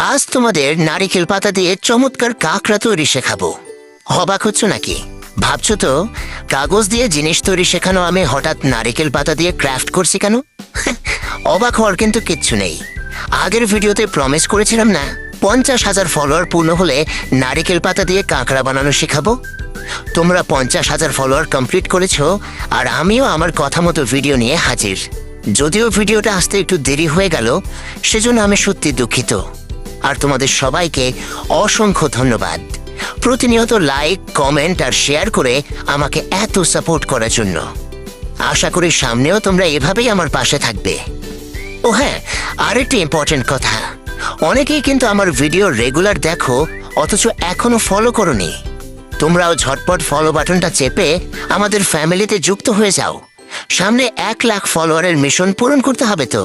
আজ তোমাদের নারিকেল পাতা দিয়ে চমৎকার কাঁকড়া তৈরি শেখাবো। অবাক হচ্ছ নাকি? ভাবছো তো কাগজ দিয়ে জিনিস তৈরি শেখানো আমি হঠাৎ নারিকেল পাতা দিয়ে ক্রাফট করছি কেন? অবাক হওয়ার কিন্তু কিচ্ছু নেই। আগের ভিডিওতে প্রমিস করেছিলাম না 50,000 ফলোয়ার পূর্ণ হলে নারিকেল পাতা দিয়ে কাঁকড়া বানানো শেখাবো। তোমরা 50,000 ফলোয়ার কমপ্লিট করেছো, আর আমিও আমার কথা মতো ভিডিও নিয়ে হাজির। যদিও ভিডিওটা আসতে একটু দেরি হয়ে গেল, সেজন্য আমি সত্যি দুঃখিত। আর তোমাদের সবাইকে অসংখ্য ধন্যবাদ প্রতিনিয়ত লাইক, কমেন্ট আর শেয়ার করে আমাকে এত সাপোর্ট করার জন্য। আশা করি সামনেও তোমরা এভাবেই আমার পাশে থাকবে। ও হ্যাঁ, আরেকটি ইম্পর্টেন্ট কথা, অনেকেই কিন্তু আমার ভিডিও রেগুলার দেখো অথচ এখনো ফলো করোনি। তোমরাও ঝটপট ফলো বাটনটা চেপে আমাদের ফ্যামিলিতে যুক্ত হয়ে যাও। সামনে 1 লাখ ফলোয়ারের মিশন পূরণ করতে হবে তো।